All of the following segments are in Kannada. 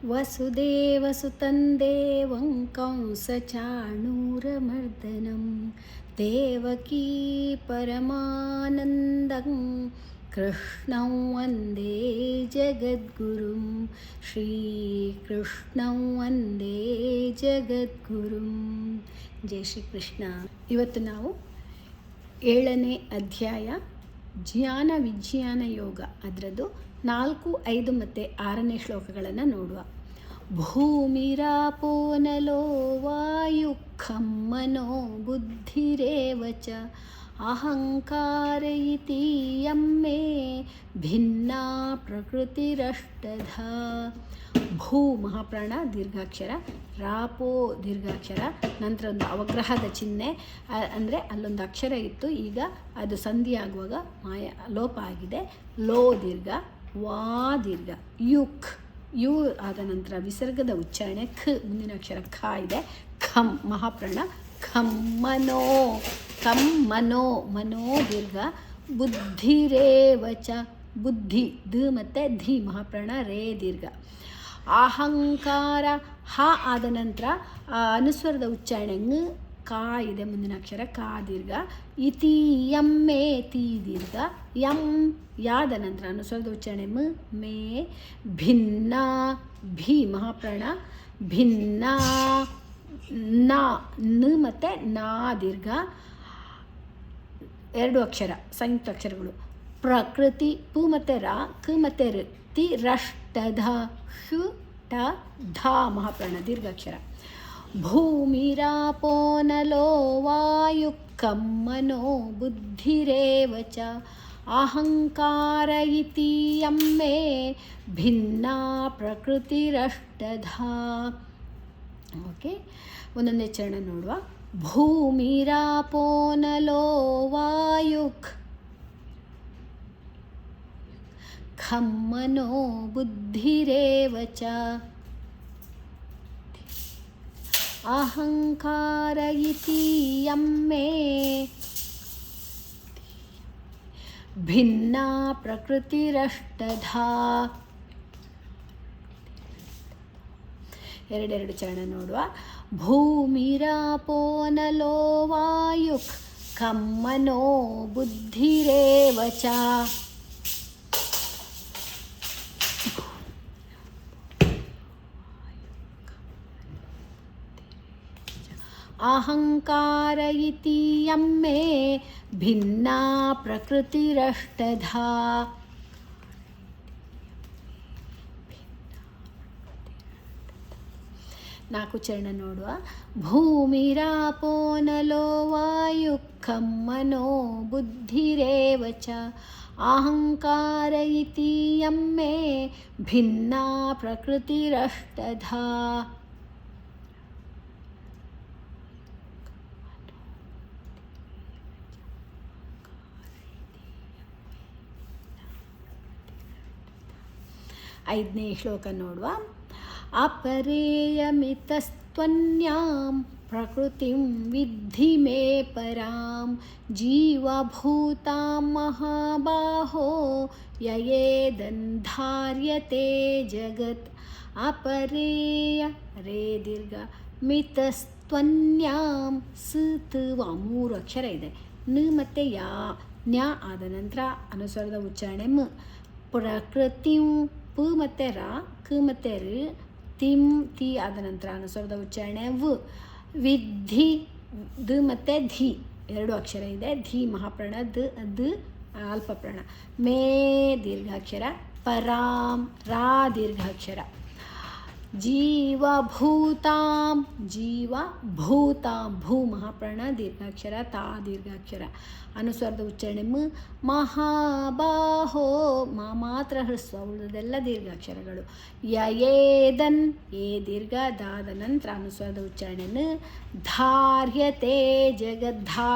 ವಸುದೇವಸುತಂ ದೇವಂ ಕಂಸಚಾಣೂರಮರ್ದನಂ ದೇವಕೀ ಪರಮಾನಂದಂ ಕೃಷ್ಣಂ ವಂದೇ ಜಗದ್ಗುರುಂ ಶ್ರೀಕೃಷ್ಣಂ ವಂದೇ ಜಗದ್ಗುರುಂ. ಜೈ ಶ್ರೀಕೃಷ್ಣ. ಇವತ್ತು ನಾವು 7ನೇ ಅಧ್ಯಾಯ ಜ್ಞಾನ ವಿಜ್ಞಾನ ಯೋಗ ಅದರದ್ದು 4, 5 ಮತ್ತು 6ನೇ ಶ್ಲೋಕಗಳನ್ನು ನೋಡುವ. ಭೂಮಿರಾಪೋ ನಲೋ ವಾಯು ಖಂ ಮನೋ ಬುದ್ಧಿರೇವ ಚ ಅಹಂಕಾರ ಇತಿ ಯಮ್ಮೆ ಭಿನ್ನಾ ಪ್ರಕೃತಿರಷ್ಟಧ. ಭೂ ಮಹಾಪ್ರಾಣ ದೀರ್ಘಾಕ್ಷರ, ರಾಪೋ ದೀರ್ಘಾಕ್ಷರ, ನಂತರ ಒಂದು ಅವಗ್ರಹದ ಚಿಹ್ನೆ, ಅಂದರೆ ಅಲ್ಲೊಂದು ಅಕ್ಷರ ಇತ್ತು, ಈಗ ಅದು ಸಂಧಿ ಆಗುವಾಗ ಲೋಪ ಆಗಿದೆ. ಲೋ ದೀರ್ಘ, ವಾ ದೀರ್ಘ, ಯುಕ್ ಯು ಆದ ನಂತರ ವಿಸರ್ಗದ ಉಚ್ಚಾರಣೆ ಖ, ಮುಂದಿನ ಅಕ್ಷರ ಖ ಇದೆ. ಖಂ ಮಹಾಪ್ರಾಣ ಖಂ ಮನೋ, ಕಂ ಮನೋ, ಮನೋ ದೀರ್ಘ, ಬುದ್ಧಿರೇವಚ ಬುದ್ಧಿ ದ ಮತ್ತು ಧಿ ಮಹಾಪ್ರಾಣ ರೇ ದೀರ್ಘ. ಅಹಂಕಾರ ಹ ಆದ ನಂತರ ಅನುಸ್ವರದ ಉಚ್ಚಾರಣೆ ಂಗ್, ಕಾ ಇದೆ, ಮುಂದಿನ ಅಕ್ಷರ ಕಾ ದೀರ್ಘ. ಇತಿ ಯಮ್ಮೆ ತಿ ದೀರ್ಘ. ಯಂ ಯಾದ ನಂತರ ಅನುಸ್ವರದ ಉಚ್ಚಾರಣೆ ಮ ಮೇ. ಭಿನ್ನ ಭಿ ಮಹಾಪ್ರಾಣ ಭಿನ್ನ ನ ನ ಮತ್ತು ನಾ ದೀರ್ಘ, 2 ಅಕ್ಷರ ಸಂಯುಕ್ತ ಅಕ್ಷರಗಳು. ಪ್ರಕೃತಿ ಪು ಮತ್ತು ರ, ಕ ಮತ್ತು ರ, ತಿ ರಷ್ಟಧ ಶು ಟ ಧ ಮಹಾಪ್ರಾಣ ದೀರ್ಘಾಕ್ಷರ. ಭೂಮಿರಾಪೋ ನಲೋ ವಾಯು ಖಂ ಮನೋ ಬುದ್ಧಿರೇವ ಚ ಅಹಂಕಾರ ಇತಿ ಯಮ್ಮೆ ಭಿನ್ನಾ ಪ್ರಕೃತಿರಷ್ಟಧ. ಓಕೆ, ಒಂದೊಂದೇ ಚರಣ ನೋಡುವ. ಭೂಮಿರಾಪೋ ನಲೋ ವಾಯು ಖಂ ಮನೋ ಬುದ್ಧಿರೇವ ಚ ಅಹಂಕಾರ ಇತಿ ಯಮ್ಮೆ ಭಿನ್ನಾ ಪ್ರಕೃತಿರಷ್ಟಧ. 2 ಚರಣ ನೋಡುವ. ಭೂಮಿರಾಪೋ ನಲೋ ವಾಯು ಖಂ ಮನೋ ಬುದ್ಧಿರೇವ ಚ ಅಹಂಕಾರ ಇತಿ ಯಮ್ಮೆ ಭಿನ್ನಾ ಪ್ರಕೃತಿರಷ್ಟಧ. 4 ಚರಣ ನೋಡುವ. ಭೂಮಿರಾಪೋ ನಲೋ ವಾಯು ಖಂ ಮನೋ ಬುದ್ಧಿರೇವ ಚ ಅಹಂಕಾರ ಇತಿ ಯಮ್ಮೆ ಭಿನ್ನಾ ಪ್ರಕೃತಿರಷ್ಟಧ. ಐದನೇ ಶ್ಲೋಕ ನೋಡುವ. ಅಪರೇಯಮಿತಸ್ತ್ವನ್ಯಾಂ ಪ್ರಕೃತಿಂ ವಿದ್ಧಿ ಮೇ ಪರಾಂ ಜೀವಭೂತಾಂ ಮಹಾಬಾಹೋ ಯಯೇದಂಧಾರ್ಯತೆ ಜಗತ್. ಅಪರೇಯ ರೇ ದೀರ್ಘ, ಮಿತಸ್ತ್ವನ್ಯಾಂ ಸ ತ ವ 3 ಅಕ್ಷರ ಇದೆ. ನ ಮತ್ತು ಯಾ ನ್ಯಾ ಆದ ನಂತರ ಅನುಸ್ವರದ ಉಚ್ಚಾರಣೆ ಮ. ಪ್ರಕೃತಿಂ ಪ ಮತ್ತು ರ, ಕ ಮತ್ತು ರ, ತಿಂ ತಿ ಆದ ನಂತರ ಅನುಸ್ವರದ ಉಚ್ಚಾರಣೆ ವ. ವಿದ್ಧಿ ದ ಮತ್ತು ಧಿ 2 ಅಕ್ಷರ ಇದೆ. ಧಿ ಮಹಾಪ್ರಾಣ ದ ದ ಅಲ್ಪಪ್ರಾಣ. ಮೇ ದೀರ್ಘಾಕ್ಷರ, ಪರಾಂ ರಾ ದೀರ್ಘಾಕ್ಷರ. ಜೀವಭೂತಾಂ ಜೀವ ಭೂತಾಂ ಭೂ ಮಹಾಪ್ರಾಣ ದೀರ್ಘಾಕ್ಷರ, ತಾ ದೀರ್ಘಾಕ್ಷರ. ಅನುಸ್ವರದ ಉಚ್ಚಾರಣೆ ಮ. ಮಹಾಬಾಹೋ ಮಾತ್ರ ಹ್ರಸ್ವ, ಉಳಿದೆಲ್ಲ ದೀರ್ಘಾಕ್ಷರಗಳು. ಯಯೇದನ್ ಏ ದೀರ್ಘ, ದಾದ ನಂತರ ಅನುಸ್ವರದ ಉಚ್ಚಾರಣೆ ನ. ಧಾರ್ಯತೆ ಜಗದ್ಧಾ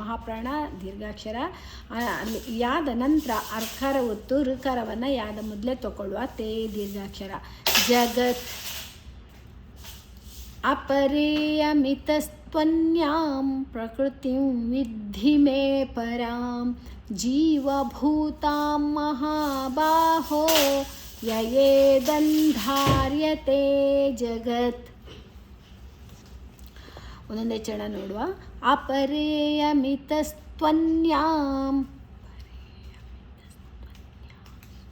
ಮಹಾಪ್ರಾಣ ದೀರ್ಘಾಕ್ಷರ. ಅಲ್ಲಿ ಯಾದ ನಂತರ ಅರ್ಕಾರ ಒತ್ತು ಋಕಾರವನ್ನು ಯಾದ ಮೊದಲೇ ತಗೊಳ್ಳುವ. ತೇ ದೀರ್ಘಾಕ್ಷರ. ಜಗತ್ ಅಪರೇಯಮಿತಸ್ತ್ವನ್ಯಾಂ ಪ್ರಕೃತಿಂ ವಿದ್ಧಿ ಮೇ ಪರಾಂ ಜೀವಭೂತಾಂ ಮಹಾಬಾಹೋ ಯಯೇದಂಧಾರ್ಯತೆ ಜಗತ್. ಒಂದೊಂದೇ ಚರಣ ನೋಡುವ. ಅಪರೇಯಮಿತಸ್ತ್ವನ್ಯಾಂ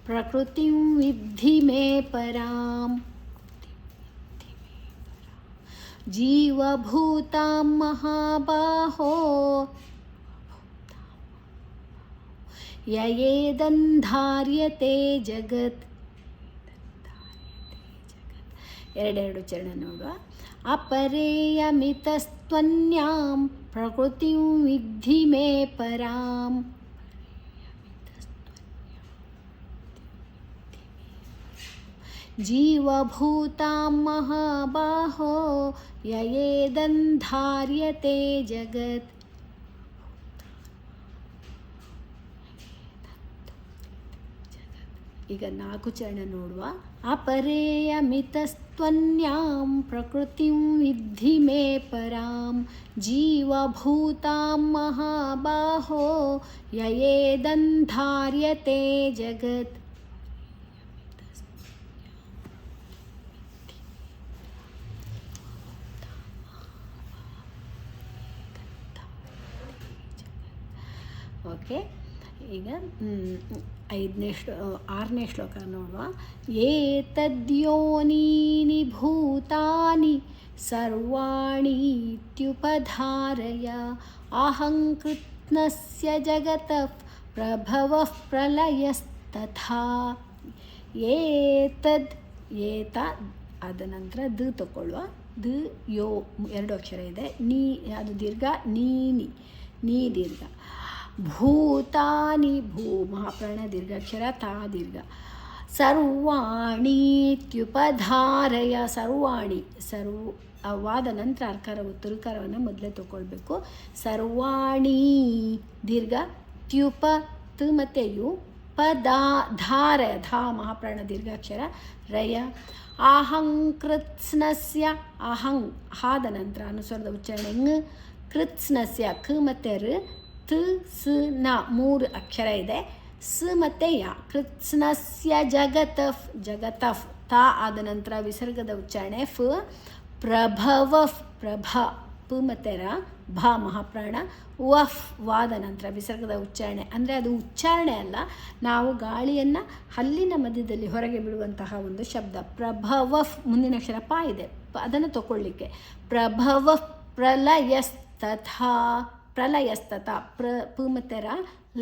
ಪ್ರಕೃತಿಂ ವಿದ್ಧಿ ಮೇ ಪರಾಂ ಜೀವಭೂತಾಂ ಮಹಾಬಾಹೋ ಯಯೇದಂಧಾರ್ಯತೆ ಜಗತ್. ಎರಡೆರಡು ಚರಣ ನೋಡುವ. ಅಪರೇಯಮಿತಸ್ತ್ವನ್ಯಾಂ ಪ್ರಕೃತಿಂ ವಿದ್ಧಿ ಮೇ ಪರಾಂ ಜೀವಭೂತಾಂ ಮಹಾಬಾಹೋ ಯಯೇದಂಧಾರ್ಯತೆ ಜಗತ್. ಈಗ 4 ಚರಣ ನೋಡುವ. ಅಪರೇಯಮಿತಸ್ತ್ವನ್ಯಾಂ ಪ್ರಕೃತಿಂ ವಿದ್ಧಿ ಮೇ ಪರಾಂ ಜೀವಭೂತಾಂ ಮಹಾಬಾಹೋ ಯಯೇದಂಧಾರ್ಯತೆ ಜಗತ್. ಓಕೆ, ಈಗ 6ನೇ ಶ್ಲೋಕ ನೋಡುವ. ಏತದ್ಯೋನೀನಿ ಭೂತಾನಿ ಸರ್ವಾಣೀತ್ಯುಪಧಾರಯ ಅಹಂಕೃತ್ನಸ್ಯ ಜಗತಃ ಪ್ರಭವಃ ಪ್ರಲಯಸ್ತಥಾ. ಏತದ್ ಏತ ಆದ ನಂತರ ದ ತಗೊಳ್ಳುವ. ದ ಯೋ 2 ಅಕ್ಷರ ಇದೆ. ನೀ ಅದು ದೀರ್ಘ, ನೀನಿ ನೀ ದೀರ್ಘ. ಭೂತಾನಿ ಭೂ ಮಹಾಪ್ರಾಣ ದೀರ್ಘಾಕ್ಷರ, ತಾ ದೀರ್ಘ. ಸರ್ವಾಣೀತ್ಯುಪಧಾರಯ ಸರ್ವಾಣಿ ವಾದ ನಂತರ ಅರ್ಕಾರ ಉತ್ತರಕಾರವನ್ನು ಮೊದಲೇ ತಗೊಳ್ಬೇಕು. ಸರ್ವಾಣಿ ದೀರ್ಘ, ತ್ಯುಪ ತ ಮತ್ತು ಯು, ಪದಾ ಧಾರಯ ಧಾ ಮಹಾಪ್ರಾಣ ದೀರ್ಘಾಕ್ಷರ, ರಯ. ಅಹಂಕೃತ್ಸ್ನಸ್ಯ ಅಹಂ ಹಾದ ನಂತರ ಅನುಸ್ವರದ ಉಚ್ಚಾರಣೆ ಂಗ್. ಕೃತ್ಸ್ನಸ್ಯ ಕ ಮತ್ತು ರ, ತ ಸ ನ 3 ಅಕ್ಷರ ಇದೆ. ಸ ಮತ್ತು ಯ. ಕೃತ್ಸ್ನಸ್ಯ ಜಗತಃ ಜಗತಃ ತಾ ಆದ ನಂತರ ವಿಸರ್ಗದ ಉಚ್ಚಾರಣೆ ಫ. ಪ್ರಭವ ಪ್ರಭ ಪ ಮತ್ತು ರ, ಭ ಮಹಾಪ್ರಾಣ, ವಫ್ ವಾದ ನಂತರ ವಿಸರ್ಗದ ಉಚ್ಚಾರಣೆ. ಅಂದರೆ ಅದು ಉಚ್ಚಾರಣೆ ಅಲ್ಲ, ನಾವು ಗಾಳಿಯನ್ನು ಹಲ್ಲಿನ ಮಧ್ಯದಲ್ಲಿ ಹೊರಗೆ ಬಿಡುವಂತಹ ಒಂದು ಶಬ್ದ. ಪ್ರಭವಫ್ ಮುಂದಿನ ಅಕ್ಷರ ಪ ಇದೆ, ಅದನ್ನು ತಗೊಳ್ಳಿಕ್ಕೆ. ಪ್ರಭವ ಪ್ರಲಯಸ್ತಥಾ ಪ್ರಲಯಸ್ತತ ಪ ಮತ್ತು ರ,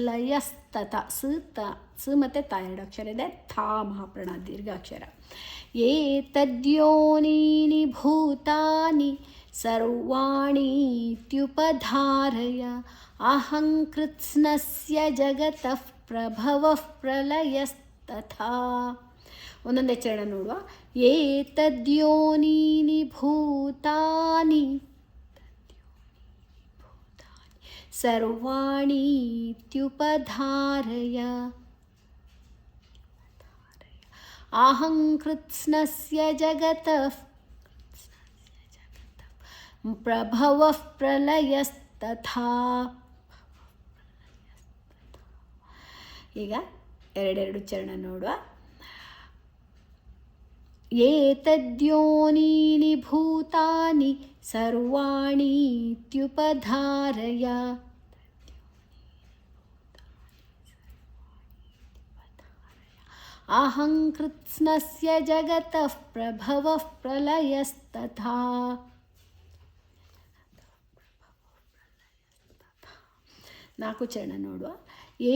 ಲಯಸ್ತತ ಸ ತ ಸ ಮತ್ತು ತ 2 ಅಕ್ಷರ ಇದೆ. ಥಾ ಮಹಾಪ್ರಾಣ ದೀರ್ಘಾಕ್ಷರ. ಏತದ್ಯೋನೀನಿ ಭೂತಾನಿ ಸರ್ವಾಣೀತ್ಯುಪಧಾರಯ ಅಹಂಕೃತ್ಸ್ನಸ್ಯ ಜಗತಃ ಪ್ರಭವಃ ಪ್ರಲಯಸ್ತಥಾ. ಒಂದೊಂದೇ ಚರಣ ನೋಡುವ. ಏತದ್ಯೋನೀನಿ ಭೂತಾನಿ ಸರ್ವಾಣೀತ್ಯುಪಧಾರಯ ಅಹಂಕೃತ್ಸ್ನಸ್ಯ ಜಗತಃ ಪ್ರಭವಃ ಪ್ರಲಯಸ್ತಥಾ. ಈಗ 2 ಚರಣ ನೋಡುವ. ಏತದ್ಯೋನೀನಿ ಭೂತಾನಿ ಸರ್ವಾಣೀತ್ಯುಪಧಾರಯ ಅಹಂಕೃತ್ಸ್ನಸ್ಯ ಜಗತಃ ಪ್ರಭವಃ ಪ್ರಲಯಸ್ತಥಾ. ನಾಲ್ಕು ಚರಣ ನೋಡುವ.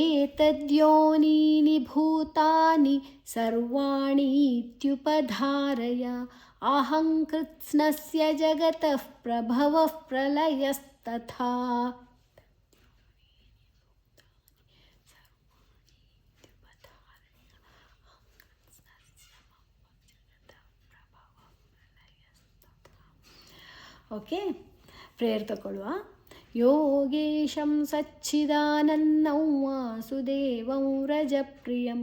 ಏತದ್ಯೋನೀನಿ ಭೂತಾನಿ ಸರ್ವಾಣೀತ್ಯುಪಧಾರಯ ಅಹಂಕೃತ್ಸ್ನಸ್ಯ ಜಗತಃ ಪ್ರಭವಃ ಪ್ರಲಯಸ್ತಥಾ. Okay, prayer ತಗೊಳ್ಳುವ. ಯೋಗೇಶಂ ಸಚ್ಚಿದಾನಂದಂ ವಾಸುದೇವಂ ರಜಪ್ರಿಯಂ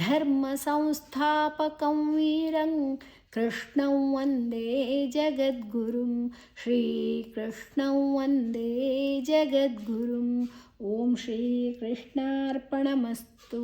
ಧರ್ಮ ಸಂಸ್ಥಾಪಕಂ ವೀರಂ ಕೃಷ್ಣಂ ವಂದೇ ಜಗದ್ಗುರುಂ ಶ್ರೀಕೃಷ್ಣಂ ವಂದೇ ಜಗದ್ಗುರುಂ. ಓಂ ಶ್ರೀ ಕೃಷ್ಣಾರ್ಪಣಮಸ್ತು.